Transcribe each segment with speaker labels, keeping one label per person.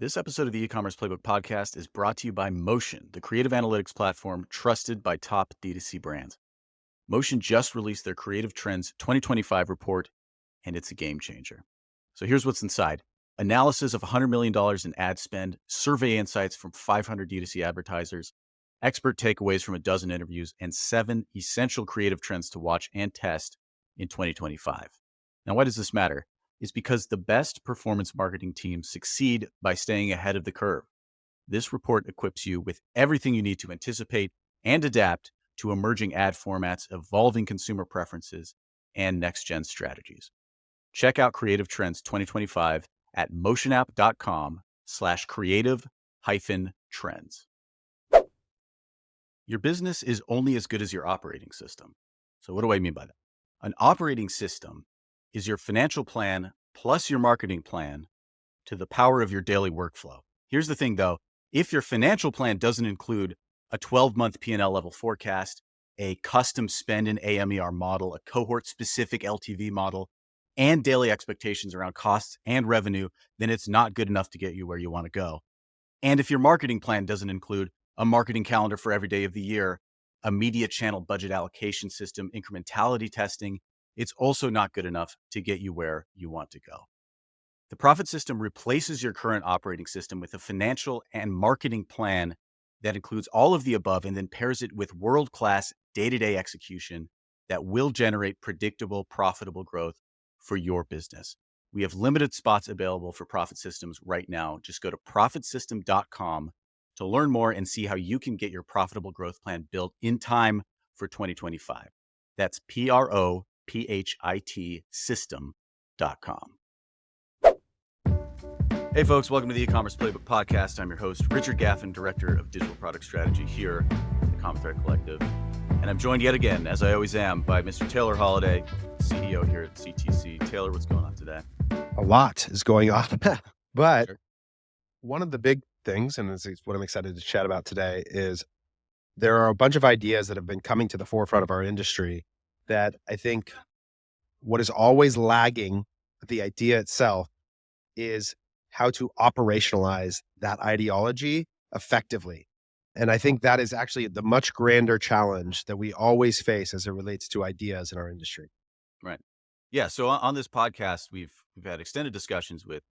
Speaker 1: This episode of the E-commerce Playbook podcast is brought to you by Motion, the creative analytics platform trusted by top D2C brands. Motion just released their Creative Trends 2025 report, and it's a game changer. So here's what's inside. Analysis of $100 million in ad spend, survey insights from 500 D2C advertisers, expert takeaways from a dozen interviews, and 7 essential creative trends to watch and test in 2025. Now, why does this matter? It's because the best performance marketing teams succeed by staying ahead of the curve. This report equips you with everything you need to anticipate and adapt to emerging ad formats, evolving consumer preferences, and next-gen strategies. Check out Creative Trends 2025 at motionapp.com/creative-trends. Your business is only as good as your operating system. So what do I mean by that? An operating system is your financial plan plus your marketing plan to the power of your daily workflow. Here's the thing though, if your financial plan doesn't include a 12-month P&L level forecast, a custom spend and AMER model, a cohort-specific LTV model, and daily expectations around costs and revenue, then it's not good enough to get you where you want to go. And if your marketing plan doesn't include a marketing calendar for every day of the year, a media channel budget allocation system, incrementality testing, it's also not good enough to get you where you want to go. The profit system replaces your current operating system with a financial and marketing plan that includes all of the above and then pairs it with world-class day-to-day execution that will generate predictable, profitable growth for your business. We have limited spots available for Profit Systems right now. Just go to profitsystem.com to learn more and see how you can get your profitable growth plan built in time for 2025. That's PROPHIT system.com. Hey folks, welcome to the E-commerce Playbook podcast. I'm your host, Richard Gaffin, Director of Digital Product Strategy here at the Common Thread Collective. And I'm joined yet again, as I always am, by Mr. Taylor Holiday, CEO here at CTC. Taylor, what's going on today?
Speaker 2: A lot is going on, but
Speaker 1: Sure.
Speaker 2: one of the big things, and this is what I'm excited to chat about today, is there are a bunch of ideas that have been coming to the forefront of our industry that I think what is always lagging the idea itself is how to operationalize that ideology effectively. And I think that is actually the much grander challenge that we always face as it relates to ideas in our industry.
Speaker 1: Right. Yeah. So on this podcast, we've had extended discussions with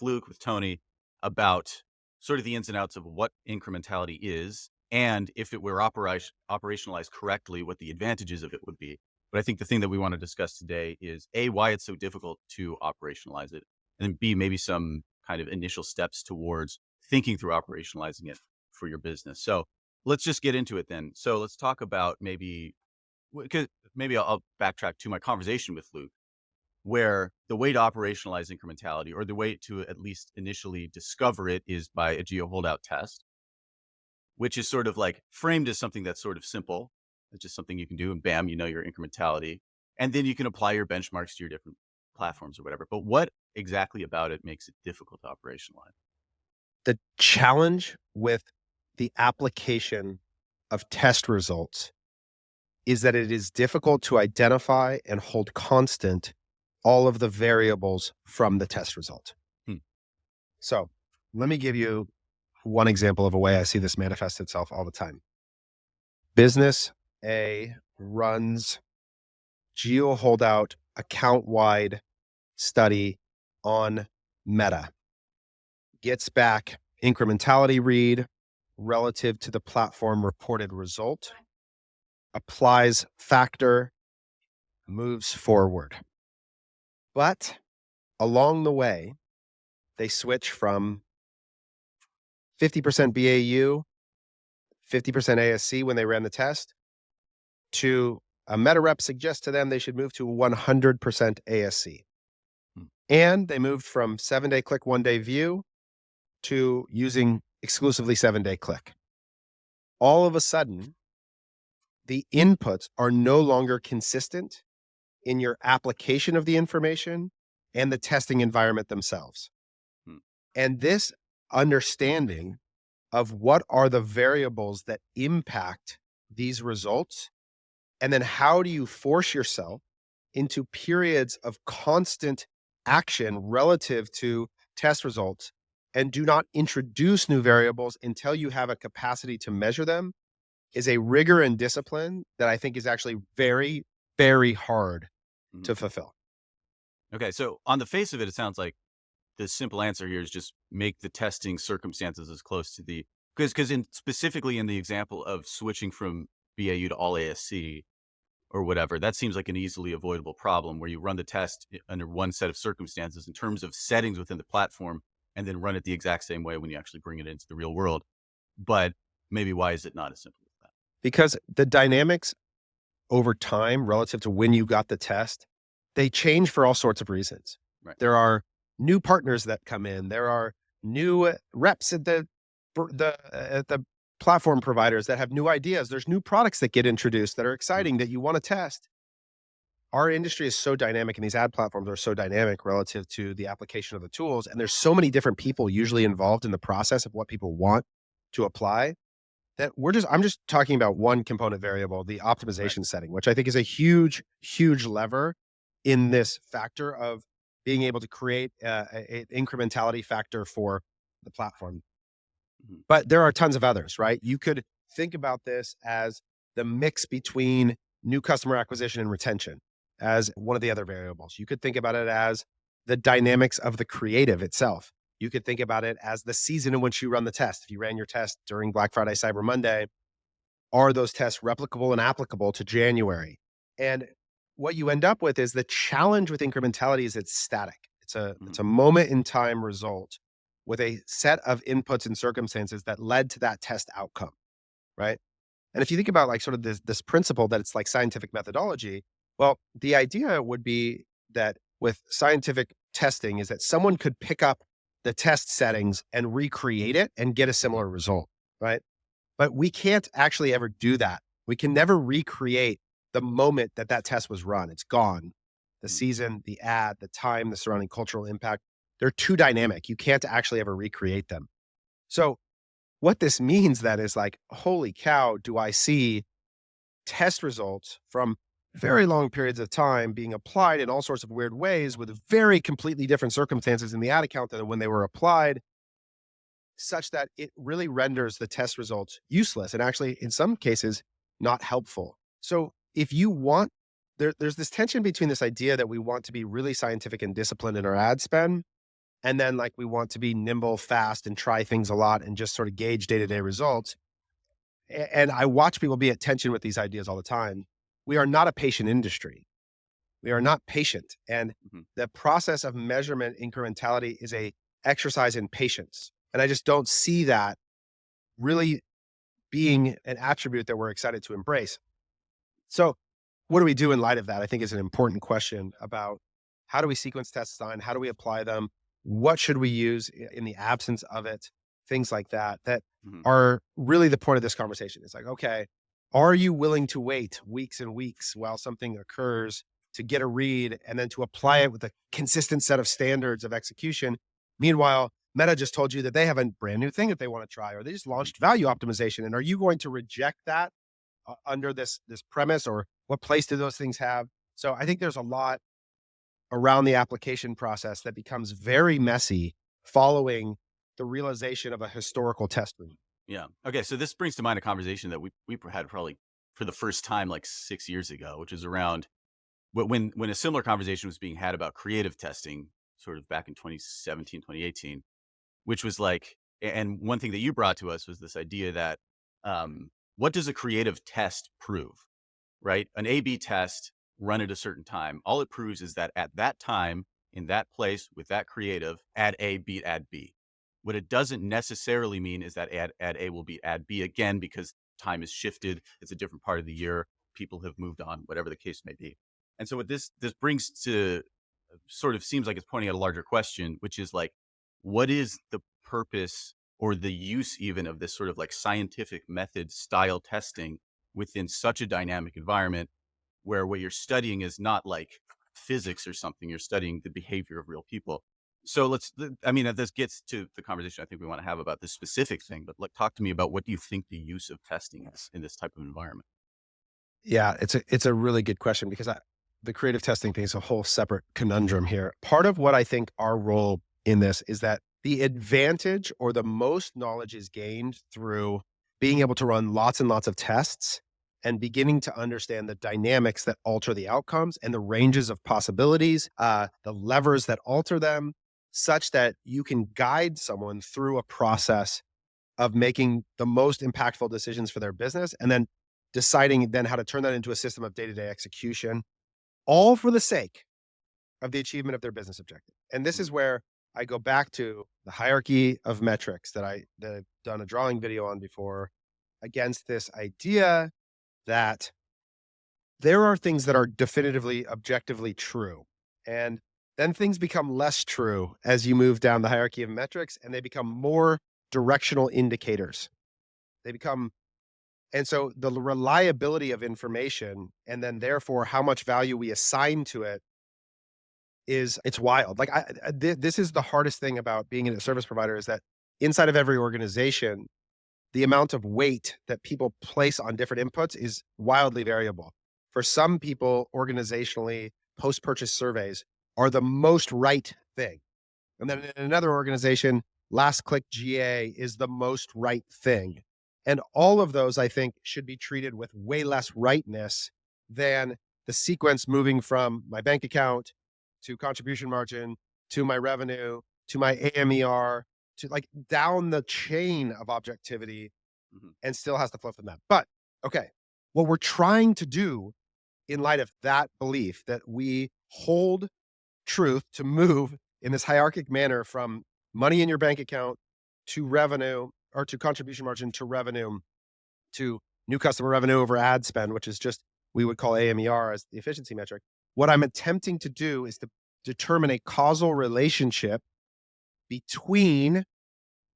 Speaker 1: Luke, with Tony, about sort of the ins and outs of what incrementality is, and if it were operationalized correctly, what the advantages of it would be. But I think the thing that we want to discuss today is A, why it's so difficult to operationalize it, and then B, maybe some kind of initial steps towards thinking through operationalizing it for your business. So let's just get into it then. So let's talk about because maybe I'll backtrack to my conversation with Luke, where the way to operationalize incrementality, or the way to at least initially discover it, is by a geo holdout test, which is sort of like framed as something that's sort of simple. It's just something you can do and bam, you know your incrementality. And then you can apply your benchmarks to your different platforms or whatever. But what exactly about it makes it difficult to operationalize?
Speaker 2: The challenge with the application of test results is that it is difficult to identify and hold constant all of the variables from the test result.
Speaker 1: Hmm.
Speaker 2: So let me give you one example of a way I see this manifest itself all the time. Business A runs geo holdout account-wide study on Meta, gets back incrementality read relative to the platform reported result, applies factor, moves forward. But along the way, they switch from 50% BAU, 50% ASC when they ran the test, to a meta rep suggests to them they should move to 100% ASC.
Speaker 1: Hmm.
Speaker 2: And they moved from 7-day click, 1-day view to using exclusively 7-day click. All of a sudden, the inputs are no longer consistent in your application of the information and the testing environment themselves.
Speaker 1: Hmm.
Speaker 2: And this understanding of what are the variables that impact these results, and then how do you force yourself into periods of constant action relative to test results and do not introduce new variables until you have a capacity to measure them is a rigor and discipline that I think is actually very, very hard
Speaker 1: Mhm.
Speaker 2: to fulfill.
Speaker 1: Okay, so on the face of it, it sounds like the simple answer here is just make the testing circumstances as close to the because in specifically in the example of switching from BAU to all ASC or whatever, that seems like an easily avoidable problem where you run the test under one set of circumstances in terms of settings within the platform and then run it the exact same way when you actually bring it into the real world. But maybe why is it not as simple as that?
Speaker 2: Because the dynamics over time relative to when you got the test, they change for all sorts of reasons.
Speaker 1: Right.
Speaker 2: There are new partners that come in. There are new reps at the platform providers that have new ideas. There's new products that get introduced that are
Speaker 1: Mhm.
Speaker 2: exciting that you want to test. Our industry is so dynamic and these ad platforms are so dynamic relative to the application of the tools. And there's so many different people usually involved in the process of what people want to apply that I'm just talking about one component variable, the
Speaker 1: Right.
Speaker 2: optimization setting, which I think is a huge, huge lever in this factor of being able to create a incrementality factor for the platform.
Speaker 1: Mhm.
Speaker 2: But there are tons of others, right? You could think about this as the mix between new customer acquisition and retention as one of the other variables. You could think about it as the dynamics of the creative itself. You could think about it as the season in which you run the test. If you ran your test during Black Friday, Cyber Monday, are those tests replicable and applicable to January? And what you end up with is the challenge with incrementality is it's static. It's
Speaker 1: Mhm.
Speaker 2: a moment in time result with a set of inputs and circumstances that led to that test outcome, right? And if you think about like sort of this principle that it's like scientific methodology, well, the idea would be that with scientific testing is that someone could pick up the test settings and recreate it and get a
Speaker 1: Mhm.
Speaker 2: similar result, right? But we can't actually ever do that. We can never recreate the moment that that test was run. It's gone. The
Speaker 1: Mhm.
Speaker 2: season, the ad, the time, the surrounding cultural impact, they're too dynamic. You can't actually ever recreate them. So, what this means then is like, holy cow, do I see test results from very long periods of time being applied in all sorts of weird ways with very completely different circumstances in the ad account than when they were applied such that it really renders the test results useless and actually, in some cases, not helpful. So, if you want, there's this tension between this idea that we want to be really scientific and disciplined in our ad spend, and then like we want to be nimble, fast, and try things a lot and just sort of gauge day to day results. And I watch people be at tension with these ideas all the time. We are not a patient industry. We are not patient, and
Speaker 1: Mhm.
Speaker 2: the process of measurement incrementality is a exercise in patience. And I just don't see that really being an attribute that we're excited to embrace. So, what do we do in light of that? I think is an important question about how do we sequence test design? How do we apply them? What should we use in the absence of it? Things like that, that
Speaker 1: Mhm.
Speaker 2: are really the point of this conversation. It's like, okay, are you willing to wait weeks and weeks while something occurs to get a read and then to apply it with a consistent set of standards of execution? Meanwhile, Meta just told you that they have a brand new thing that they want to try, or they just
Speaker 1: Mhm.
Speaker 2: launched value optimization. And are you going to reject that under this premise, or what place do those things have? So I think there's a lot around the application process that becomes very messy following the realization of a historical test room.
Speaker 1: Yeah. Okay. So this brings to mind a conversation that we had probably for the first time like 6 years ago, which is around when a similar conversation was being had about creative testing, sort of back in 2017, 2018, which was like, and one thing that you brought to us was this idea that what does a creative test prove? Right? An A/B test run at a certain time, all it proves is that at that time, in that place, with that creative, ad A beat ad B. What it doesn't necessarily mean is that ad A will beat ad B again because time has shifted. It's a different part of the year. People have moved on, whatever the case may be. And so what this brings to sort of seems like it's pointing at a larger question, which is like, what is the purpose or the use even of this sort of like scientific method style testing within such a dynamic environment where what you're studying is not like physics or something, you're studying the behavior of real people. So I mean, this gets to the conversation I think we want to have about this specific thing, but like, talk to me about what do you think the use of testing is in this type of environment?
Speaker 2: Yeah, it's a really good question because the creative testing thing is a whole separate conundrum here. Part of what I think our role in this is that The advantage or the most knowledge is gained through being able to run lots and lots of tests and beginning to understand the dynamics that alter the outcomes and the ranges of possibilities, the levers that alter them, such that you can guide someone through a process of making the most impactful decisions for their business and then deciding then how to turn that into a system of day-to-day execution, all for the sake of the achievement of their business objective. And this is where I go back to the hierarchy of metrics that I've done a drawing video on before, against this idea that there are things that are definitively objectively true. And then things become less true as you move down the hierarchy of metrics and they become more directional indicators. They become and so the reliability of information and then therefore how much value we assign to it is it's wild. Like this is the hardest thing about being a service provider is that inside of every organization, the amount of weight that people place on different inputs is wildly variable. For some people, organizationally, post-purchase surveys are the most right thing. And then in another organization, last click GA is the most right thing. And all of those, I think, should be treated with way less rightness than the sequence moving from my bank account to contribution margin to my revenue to my AMER to like down the chain of objectivity
Speaker 1: Mhm.
Speaker 2: and still has to flow from that. But okay, what we're trying to do in light of that belief that we hold truth to move in this hierarchic manner from money in your bank account to revenue or to contribution margin to revenue to new customer revenue over ad spend, which is just we would call AMER as the efficiency metric. What I'm attempting to do is to determine a causal relationship between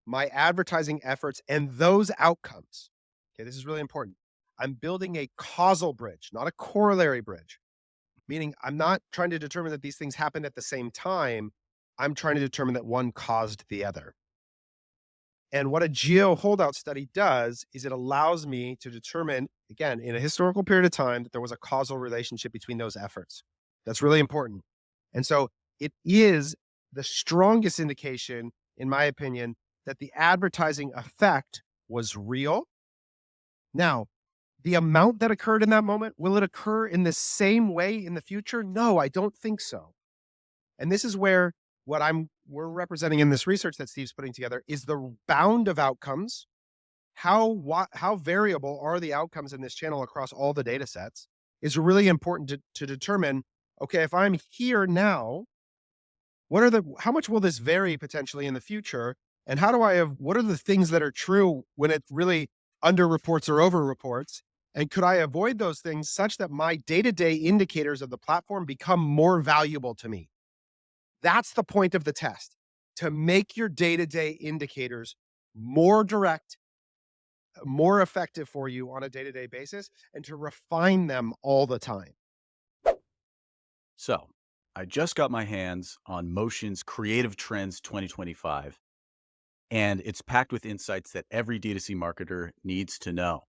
Speaker 2: my advertising efforts and those outcomes. Okay, this is really important. I'm building a causal bridge, not a corollary bridge. Meaning, I'm not trying to determine that these things happen at the same time. I'm trying to determine that one caused the other. And what a geo holdout study does is it allows me to determine, again, in a historical period of time, that there was a causal relationship between those efforts. That's really important. And so it is the strongest indication, in my opinion, that the advertising effect was real. Now, the amount that occurred in that moment, will it occur in the same way in the future? No, I don't think so. And this is where what we're representing in this research that Steve's putting together is the bound of outcomes. How variable are the outcomes in this channel across all the data sets is really important to determine, okay, if I'm here now, how much will this vary potentially in the future? And how do I have, what are the things that are true when it really under reports or over reports? And could I avoid those things such that my day to day indicators of the platform become more valuable to me? That's the point of the test, to make your day to day indicators more direct, more effective for you on a day to day basis, and to refine them all the time.
Speaker 1: So, I just got my hands on Motion's Creative Trends 2025, and it's packed with insights that every D2C marketer needs to know.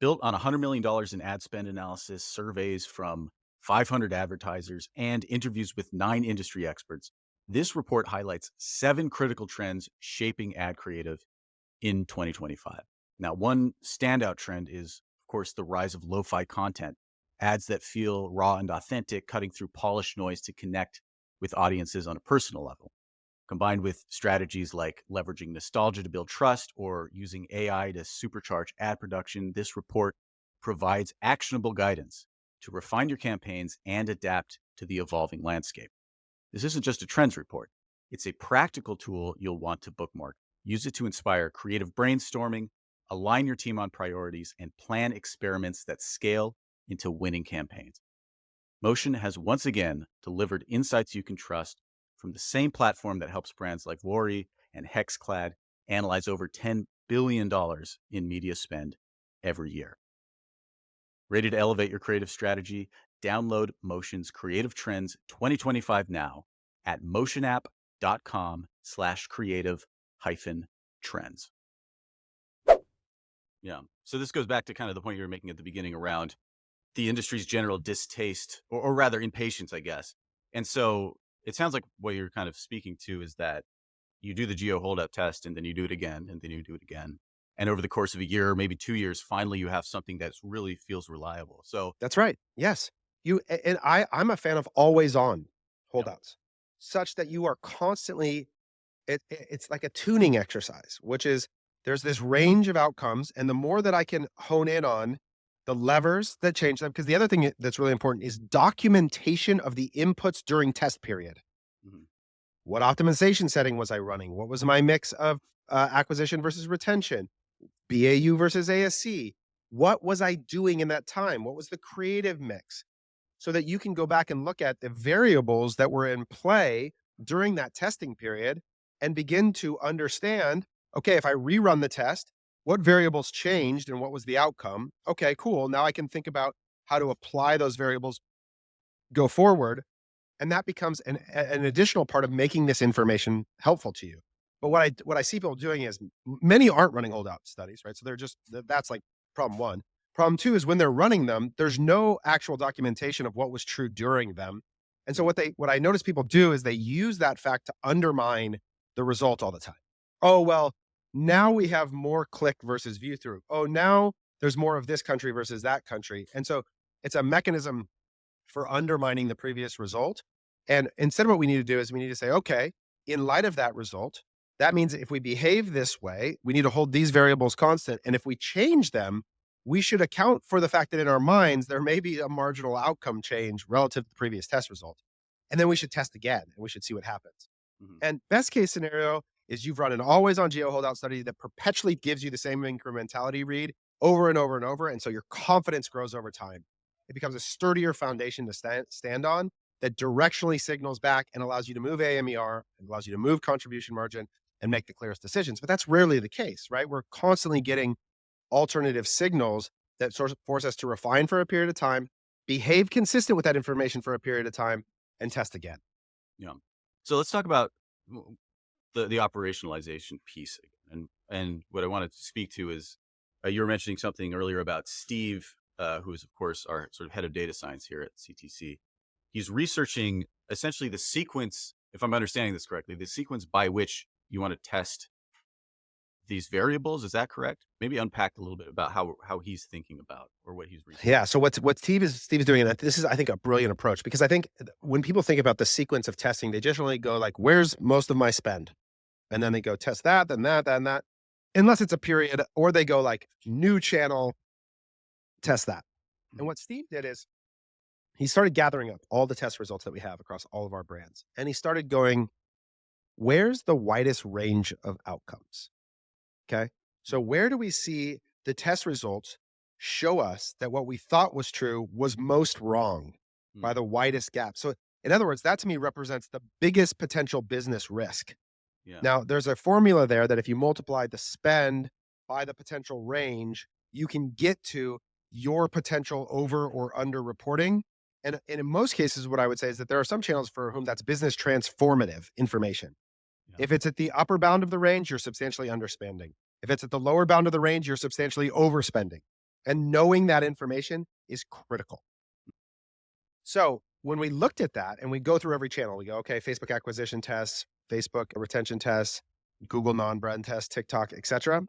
Speaker 1: Built on $100 million in ad spend analysis, surveys from 500 advertisers, and interviews with 9 industry experts, this report highlights 7 critical trends shaping ad creative in 2025. Now, one standout trend is, of course, the rise of lo-fi content, ads that feel raw and authentic, cutting through polished noise to connect with audiences on a personal level. Combined with strategies like leveraging nostalgia to build trust or using AI to supercharge ad production, this report provides actionable guidance to refine your campaigns and adapt to the evolving landscape. This isn't just a trends report, it's a practical tool you'll want to bookmark. Use it to inspire creative brainstorming, align your team on priorities, and plan experiments that scale into winning campaigns. Motion has once again delivered insights you can trust from the same platform that helps brands like Lori and Hexclad analyze over $10 billion in media spend every year. Ready to elevate your creative strategy? Download Motion's Creative Trends 2025 now at motionapp.com/creative trends. Yeah. So this goes back to kind of the point you were making at the beginning around the industry's general distaste or rather impatience, I guess. And so it sounds like what you're kind of speaking to is that You do the geo holdout test, and then you do it again, and then you do it again. And over the course of a year, maybe 2 years, finally you have something that's really feels reliable. So,
Speaker 2: That's right. Yes. I'm a fan of always on
Speaker 1: yeah.
Speaker 2: holdouts, such that you are constantly it's like a tuning exercise, which is there's this range of outcomes, and the more that I can hone in on the levers that change them, because the other thing that's really important is documentation of the inputs during test period.
Speaker 1: Mhm.
Speaker 2: What optimization setting was I running? What was my mix of acquisition versus retention? BAU versus ASC? What was I doing in that time? What was the creative mix? So that you can go back and look at the variables that were in play during that testing period and begin to understand, okay, if I rerun the test, what variables changed and what was the outcome? Okay, cool. Now I can think about how to apply those variables go forward, and that becomes an additional part of making this information helpful to you. But
Speaker 1: Mhm.
Speaker 2: what I see people doing is many aren't running holdout studies, right? So they're just that's like problem one. Problem two is when they're running them, there's no actual documentation of what was true during them. And so
Speaker 1: Mm.
Speaker 2: what I notice people do is they use that fact to undermine the result all the time. Oh well, now we have more click versus view through. Oh, now there's more of this country versus that country. And so it's a mechanism for undermining the previous result. And instead, what we need to do is we need to say, okay, in light of that result, that means if we behave this way, we need to hold these variables constant. And if we change them, we should account for the fact that in our minds, there may be a marginal outcome change relative to the previous test result. And then we should test again and we should see what happens.
Speaker 1: Mhm.
Speaker 2: And best case scenario is you've run an always on geo holdout study that perpetually gives you the same incrementality read over and over and over. And so your confidence grows over time. It becomes a sturdier foundation to stand on that directionally signals back and allows you to move AMER, and allows you to move contribution margin and make the clearest decisions. But that's rarely the case, right? We're constantly getting alternative signals that sort of force us to refine for a period of time, behave consistent with that information for a period of time, and test again.
Speaker 1: Yeah. So let's talk about the operationalization piece. And what I wanted to speak to is, you were mentioning something earlier about Steve, who is of course our sort of head of data science here at CTC. He's researching essentially the sequence, if I'm understanding this correctly, the sequence by which you want to test these variables. Is that correct? Maybe unpack a little bit about how he's thinking about or what he's
Speaker 2: Yeah.
Speaker 1: researching.
Speaker 2: So what Steve is doing, and this is I think a brilliant approach because I think when people think about the sequence of testing, they generally go like, "Where's most of my spend?" And then they go test that, then that, then that, unless it's a period, or they go like new channel, test that. And
Speaker 1: Mhm.
Speaker 2: what Steve did is he started gathering up all the test results that we have across all of our brands, and he started going, "Where's the widest range of outcomes?" Okay. So where do we see the test results show us that what we thought was true was most wrong by
Speaker 1: Mhm.
Speaker 2: the widest gap? So in other words, that to me represents the biggest potential business risk.
Speaker 1: Yeah.
Speaker 2: Now, there's a formula there that if you multiply the spend by the potential range, you can get to your potential over or under reporting. And in most cases, what I would say is that there are some channels for whom that's business transformative information.
Speaker 1: Yeah.
Speaker 2: If it's at the upper bound of the range, you're substantially underspending. If it's at the lower bound of the range, you're substantially overspending. And knowing that information is critical. So when we looked at that and we go through every channel, we go, okay, Facebook acquisition tests, Facebook retention tests, Google non-brand tests, TikTok, etc.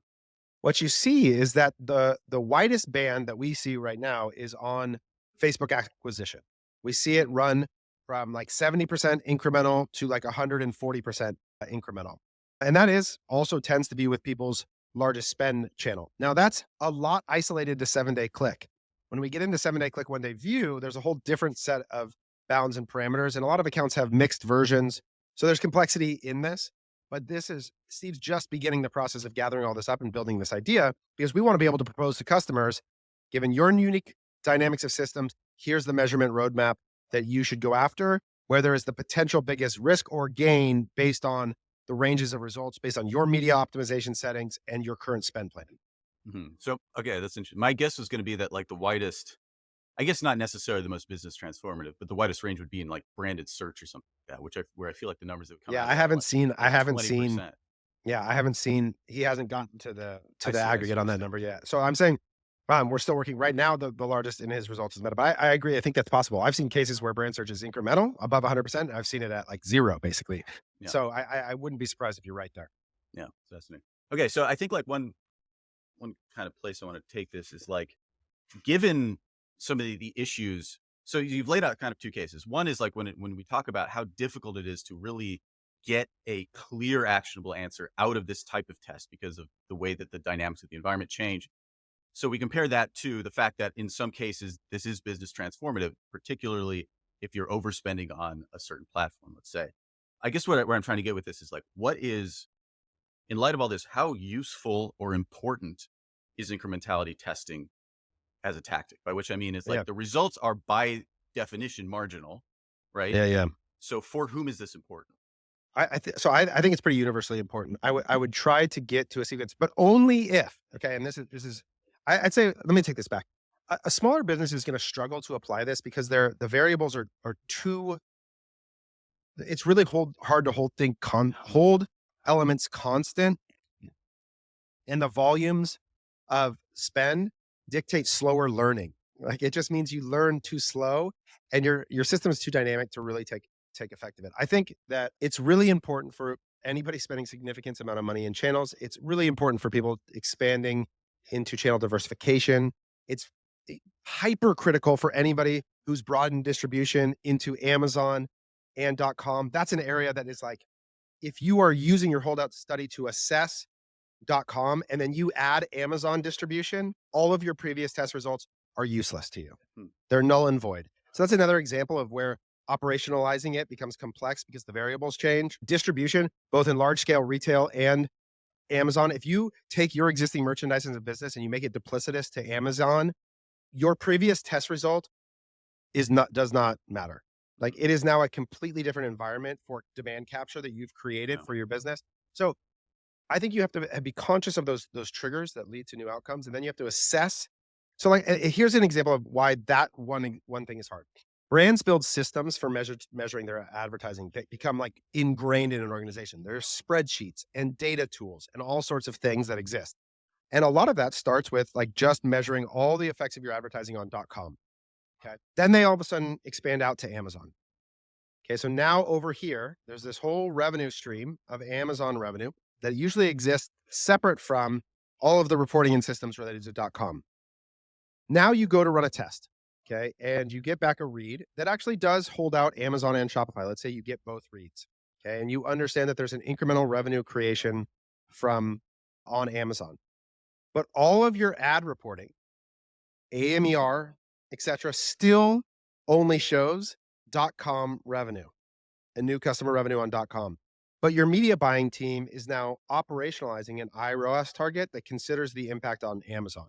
Speaker 2: What you see is that the widest band that we see right now is on Facebook acquisition. We see it run from like 70% incremental to like 140% incremental. And that is also tends to be with people's largest spend channel. Now that's a lot isolated to 7-day click. When we get into 7-day click, 1-day view, there's a whole different set of bounds and parameters. And a lot of accounts have mixed versions. So there's complexity in this. But this is Steve's just beginning the process of gathering all this up and building this idea because we want to be able to propose to customers, given your unique dynamics of systems, here's the measurement roadmap that you should go after, where there is the potential biggest risk or gain based on the ranges of results, based on your media optimization settings and your current spend plan.
Speaker 1: Mhm. So, okay, that's interesting. My guess was going to be that like the widest, I guess not necessarily the most business transformative, but the widest range would be in like branded search or something like that, where I feel like the numbers that would come
Speaker 2: Yeah,
Speaker 1: out of that are
Speaker 2: I
Speaker 1: like
Speaker 2: haven't seen
Speaker 1: 20%.
Speaker 2: Yeah, I haven't seen he hasn't gotten to
Speaker 1: I
Speaker 2: the
Speaker 1: see. I see
Speaker 2: aggregate
Speaker 1: what
Speaker 2: on
Speaker 1: you're
Speaker 2: that
Speaker 1: saying.
Speaker 2: number yet. So I'm saying We're still working right now. The largest in his results is Meta, but I agree. I think that's possible. I've seen cases where brand search is incremental above 100%. I've seen it at like zero, basically.
Speaker 1: Yeah.
Speaker 2: So I wouldn't be surprised if you're right there.
Speaker 1: Yeah. Fascinating. Okay. So I think like one kind of place I want to take this is like, given some of the issues. So you've laid out kind of two cases. One is like when we talk about how difficult it is to really get a clear actionable answer out of this type of test because of the way that the dynamics of the environment change. So we compare that to the fact that in some cases this is business transformative, particularly if you're overspending on a certain platform, let's say. I guess where I'm trying to get with this is like, what is, in light of all this, how useful or important is incrementality testing as a tactic? By which I mean is like
Speaker 2: Yeah.
Speaker 1: the results are by definition marginal, right?
Speaker 2: Yeah. Yeah.
Speaker 1: So for whom is this important?
Speaker 2: I think it's pretty universally important. I would try to get to a sequence, but only if, okay. And this is I'd say, let me take this back. A smaller business is going to struggle to apply this because the variables are too. It's really hard to hold elements constant, and the volumes of spend dictate slower learning. Like, it just means you learn too slow, and your system is too dynamic to really take effect of it. I think that it's really important for anybody spending significant amount of money in channels. It's really important for people expanding into channel diversification. It's hyper critical for anybody who's broadened distribution into Amazon and .com. That's an area that is like, if you are using your holdout study to assess .com and then you add Amazon distribution, all of your previous test results are useless to you.
Speaker 1: Hmm.
Speaker 2: They're null and void. So that's another example of where operationalizing it becomes complex because the variables change. Distribution, both in large scale retail and Amazon, if you take your existing merchandise as a business and you make it duplicitous to Amazon, your previous test result does not matter. Like, it is now a completely different environment for demand capture that you've created
Speaker 1: Yeah.
Speaker 2: for your business. So I think you have to be conscious of those triggers that lead to new outcomes, and then you have to assess. So, like, here's an example of why that one thing is hard. Brands build systems for measuring their advertising that become like ingrained in an organization. There's spreadsheets and data tools and all sorts of things that exist. And a lot of that starts with like just measuring all the effects of your advertising on .com. Okay. Then they all of a sudden expand out to Amazon. Okay, so now over here, there's this whole revenue stream of Amazon revenue that usually exists separate from all of the reporting and systems related to .com. Now you go to run a test, okay, and you get back a read that actually does hold out Amazon and Shopify. Let's say you get both reads, okay, and you understand that there's an incremental revenue creation from on Amazon. But all of your ad reporting, AMER, etc., still only shows .com revenue and new customer revenue on .com. But your media buying team is now operationalizing an iROAS target that considers the impact on Amazon.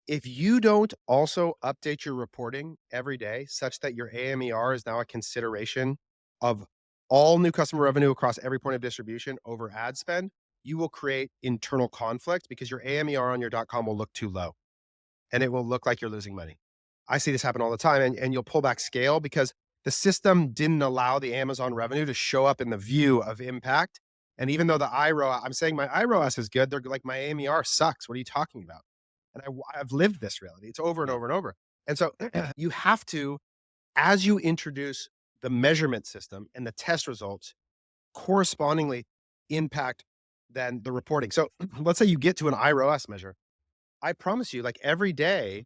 Speaker 2: If you don't also update your reporting every day such that your AMER is now a consideration of all new customer revenue across every point of distribution over ad spend, you will create internal conflict because your AMER on your .com will look too low and it will look like you're losing money. I see this happen all the time, and you'll pull back scale because the system didn't allow the Amazon revenue to show up in the view of impact. And even though the IROAS, I'm saying my IROAS is good, they're like, my AMER sucks. What are you talking about? And I've lived this reality. It's over and
Speaker 1: Yeah.
Speaker 2: over and over. And so you have to, as you introduce the measurement system and the test results, correspondingly impact then the reporting. So let's say you get to an IROAS measure. I promise you, like, every day,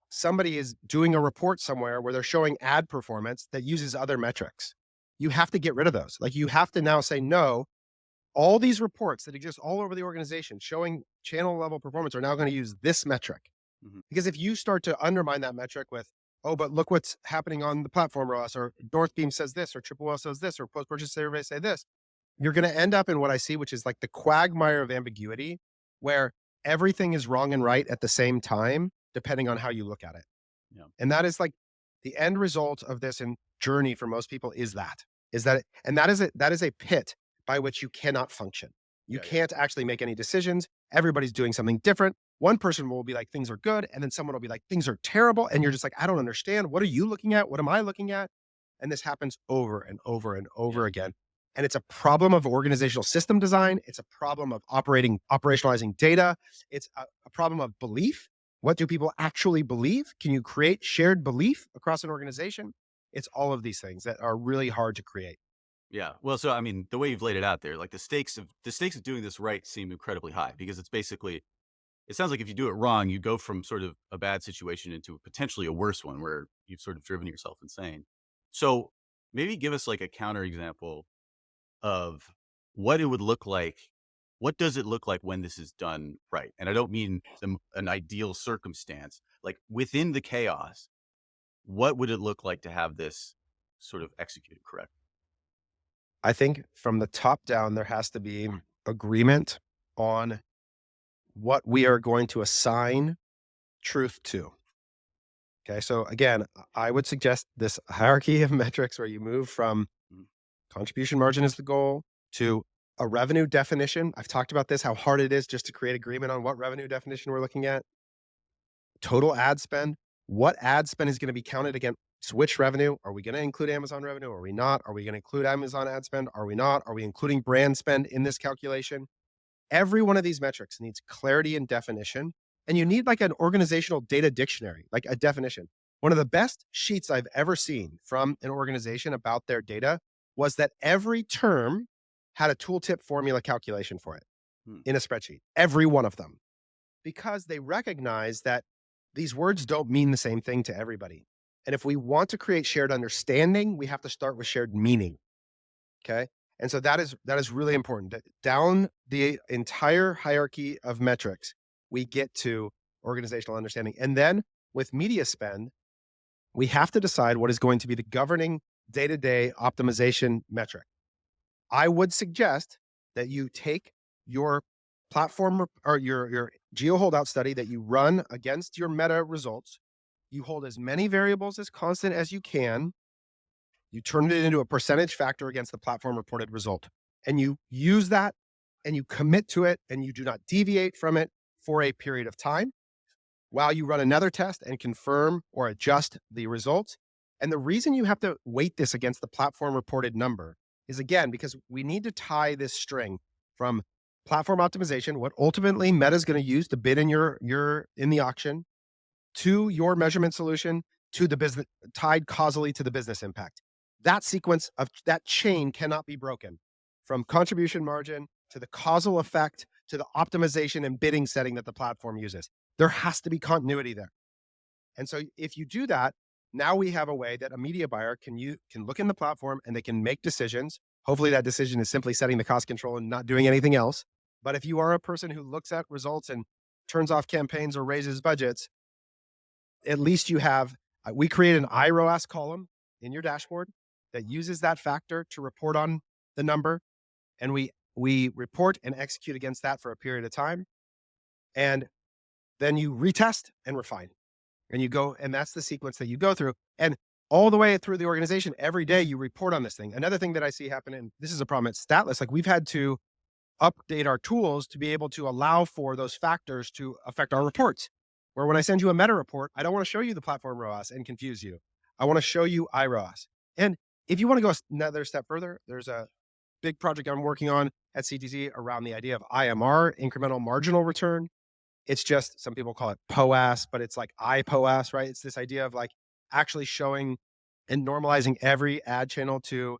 Speaker 2: somebody is doing a report somewhere where they're showing ad performance that uses other metrics. You have to get rid of those. Like, you have to now say, no, all these reports that exist all over the organization showing channel level performance are now going to use this metric.
Speaker 1: Mhm.
Speaker 2: Because if you start to undermine that metric with, oh, but look what's happening on the platform ROAS, or Northbeam says this, or Triple Well says this, or post purchase surveys say this, you're going to end up in what I see, which is like the quagmire of ambiguity, where everything is wrong and right at the same time, depending on how you look at it.
Speaker 1: Yeah.
Speaker 2: And that is like the end result of this and journey for most people is that, and that is a pit by which you cannot function. You
Speaker 1: Yeah. Yeah.
Speaker 2: can't actually make any decisions. Everybody's doing something different. One person will be like, things are good. And then someone will be like, things are terrible. And you're just like, I don't understand. What are you looking at? What am I looking at? And this happens over and over and
Speaker 1: Yeah.
Speaker 2: over again. And it's a problem of organizational system design. It's a problem of operationalizing data. It's a problem of belief, What do people actually believe? Can you create shared belief across an organization? It's all of these things that are really hard to create.
Speaker 1: Yeah. Well, so I mean, the way you've laid it out there, like the stakes of doing this right seem incredibly high because it's basically it sounds like if you do it wrong, you go from sort of a bad situation into potentially a worse one where you've sort of driven yourself insane. So maybe give us like a counter example of what it would look like. What does it look like when this is done right? And I don't mean an ideal circumstance. Like within the chaos, what would it look like to have this sort of executed correctly?
Speaker 2: I think from the top down, there has to be agreement on what we are going to assign truth to. Okay. So again, I would suggest this hierarchy of metrics where you move from
Speaker 1: Mhm.
Speaker 2: contribution margin is the goal to a revenue definition. I've talked about this, how hard it is just to create agreement on what revenue definition we're looking at. Total ad spend. What ad spend is going to be counted against which revenue? Are we going to include Amazon revenue? Are we not? Are we going to include Amazon ad spend? Are we not? Are we including brand spend in this calculation? Every one of these metrics needs clarity and definition. And you need like an organizational data dictionary, like a definition. One of the best sheets I've ever seen from an organization about their data was that every term had a tooltip formula calculation for it
Speaker 1: Hmm.
Speaker 2: in a spreadsheet, every one of them, because they recognize that these words don't mean the same thing to everybody. And if we want to create shared understanding, we have to start with shared meaning. Okay. And so that is really important. That down the entire hierarchy of metrics, we get to organizational understanding. And then with media spend, we have to decide what is going to be the governing day-to-day optimization metric. I would suggest that you take your platform or your geo holdout study that you run against your meta results. You hold as many variables as constant as you can. You turn it into a percentage factor against the platform reported result. And you use that and you commit to it and you do not deviate from it for a period of time while you run another test and confirm or adjust the results. And the reason you have to weight this against the platform reported number is again because we need to tie this string from platform optimization, what ultimately Meta is going to use to bid in your in the auction, to your measurement solution, to the business, tied causally to the business impact. That sequence of that chain cannot be broken from contribution margin to the causal effect to the optimization and bidding setting that the platform uses. There has to be continuity there. And so if you do that, now we have a way that a media buyer can look in the platform and they can make decisions. Hopefully that decision is simply setting the cost control and not doing anything else. But if you are a person who looks at results and turns off campaigns or raises budgets, at least you have we create an IROAS column in your dashboard that uses that factor to report on the number, and we report and execute against that for a period of time, and then you retest and refine, and you go, and that's the sequence that you go through, and all the way through the organization, every day you report on this thing. Another thing that I see happen, and this is a problem at Statless, like we've had to update our tools to be able to allow for those factors to affect our reports. Where when I send you a meta report, I don't want to show you the platform ROAS and confuse you. I want to show you iROAS. And if you want to go another step further, there's a big project I'm working on at CTZ around the idea of IMR, incremental marginal return. It's just some people call it POAS, but it's like IPOAS, right? It's this idea of like actually showing and normalizing every ad channel to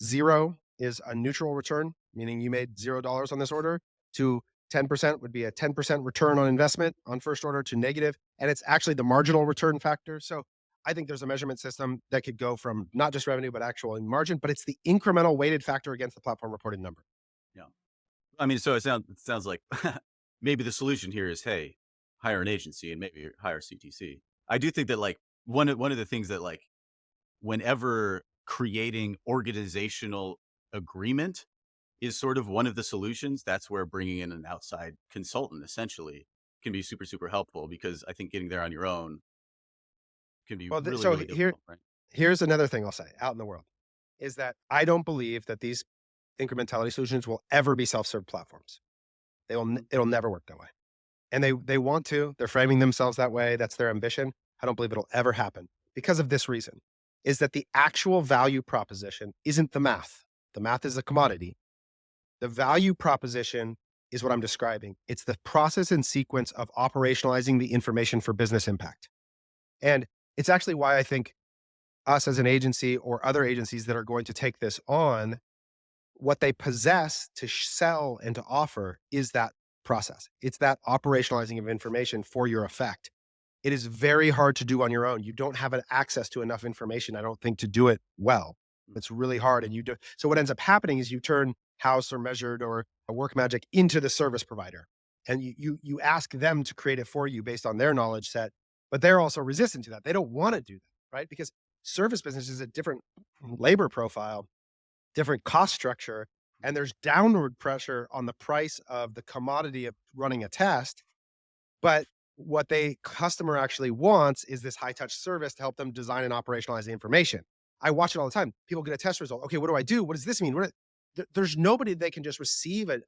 Speaker 2: zero is a neutral return, meaning you made $0 on this order, to 10% would be a 10% return on investment on first order to negative, and it's actually the marginal return factor. So I think there's a measurement system that could go from not just revenue, but actual margin, but it's the incremental weighted factor against the platform reported number.
Speaker 1: Yeah. I mean, so it sounds like maybe the solution here is, hey, hire an agency and maybe hire CTC. I do think that like one of the things that like whenever creating organizational agreement is sort of one of the solutions, that's where bringing in an outside consultant essentially can be super super helpful because I think getting there on your own can be
Speaker 2: Well,
Speaker 1: really
Speaker 2: so
Speaker 1: really difficult, right?
Speaker 2: here's another thing I'll say out in the world is that I don't believe that these incrementality solutions will ever be self-serve platforms.
Speaker 1: Mhm.
Speaker 2: It'll never work that way. And they want to. They're framing themselves that way. That's their ambition. I don't believe it'll ever happen because of this reason is that the actual value proposition isn't the math. The math is a commodity. The value proposition is what I'm describing. It's the process and sequence of operationalizing the information for business impact. And it's actually why I think us as an agency or other agencies that are going to take this on, what they possess to sell and to offer is that process. It's that operationalizing of information for your effect. It is very hard to do on your own. You don't have an access to enough information, I don't think, to do it well. It's really hard. And you do. So what ends up happening is you turn House or Measured or a Work Magic into the service provider. And you ask them to create it for you based on their knowledge set, but they're also resistant to that. They don't want to do that, right? Because service business is a different labor profile, different cost structure, and there's downward pressure on the price of the commodity of running a test. But what the customer actually wants is this high touch service to help them design and operationalize the information. I watch it all the time. People get a test result. Okay, what do I do? What does this mean? There's nobody they can just receive a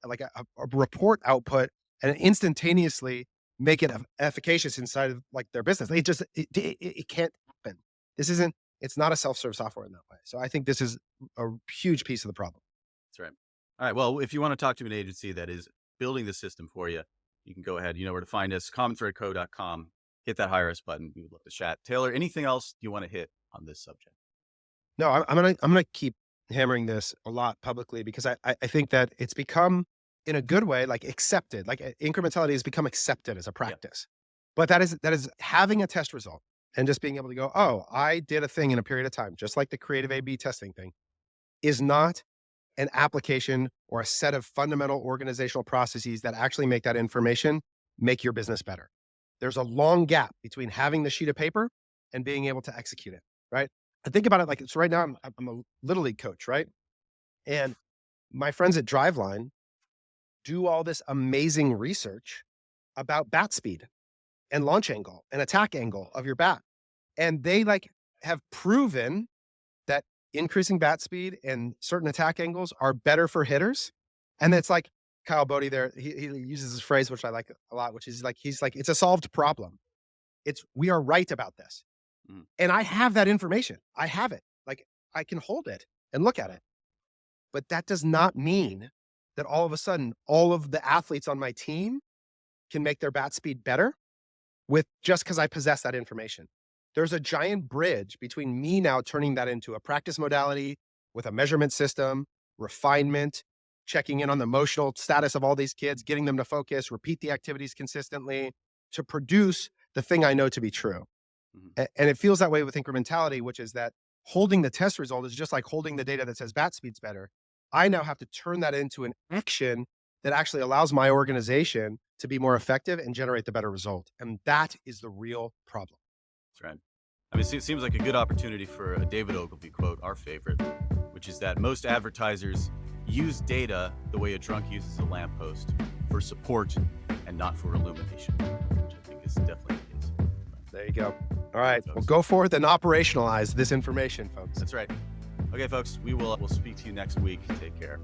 Speaker 2: report output and instantaneously make it efficacious inside of like their business. It can't happen. This isn't. It's not a self-serve software in that way. So I think this is a huge piece of the problem.
Speaker 1: That's right. All right. Well, if you want to talk to an agency that is building the system for you, you can go ahead. You know where to find us, commonthreadco.com. Hit that hire us button. We would love to chat. Taylor, anything else you want to hit on this subject?
Speaker 2: No, I'm gonna keep hammering this a lot publicly because I think that it's become in a good way like accepted. Like incrementality has become accepted as a
Speaker 1: Yeah.
Speaker 2: practice. But that is having a test result and just being able to go, oh, I did a thing in a period of time, just like the creative A/B testing thing, is not an application or a set of fundamental organizational processes that actually make that information make your business better. There's a long gap between having the sheet of paper and being able to execute it, right? I think about it like it's right now. I'm a little league coach, right? And my friends at Driveline do all this amazing research about bat speed and launch angle and attack angle of your bat. And they like have proven that increasing bat speed and certain attack angles are better for hitters. And it's like Kyle Bodie there, he uses this phrase, which I like a lot, which is like, he's like, it's a solved problem. It's, we are right about this.
Speaker 1: Mm.
Speaker 2: And I have that information. I have it. Like I can hold it and look at it. But that does not mean that all of a sudden, all of the athletes on my team can make their bat speed better with just because I possess that information. There's a giant bridge between me now turning that into a practice modality with a measurement system, refinement, checking in on the emotional status of all these kids, getting them to focus, repeat the activities consistently to produce the thing I know to be true.
Speaker 1: Mhm.
Speaker 2: And it feels that way with incrementality, which is that holding the test result is just like holding the data that says bat speed's better. I now have to turn that into an action that actually allows my organization to be more effective and generate the better result. And that is the real problem.
Speaker 1: That's right. I mean, it seems like a good opportunity for a David Ogilvy quote, our favorite, which is that most advertisers use data the way a drunk uses a lamppost, for support and not for illumination, which I think is definitely the case.
Speaker 2: There you go. All right.
Speaker 1: Folks.
Speaker 2: Well, go forth and operationalize this information, folks.
Speaker 1: That's right. Okay, folks, we'll speak to you next week. Take care.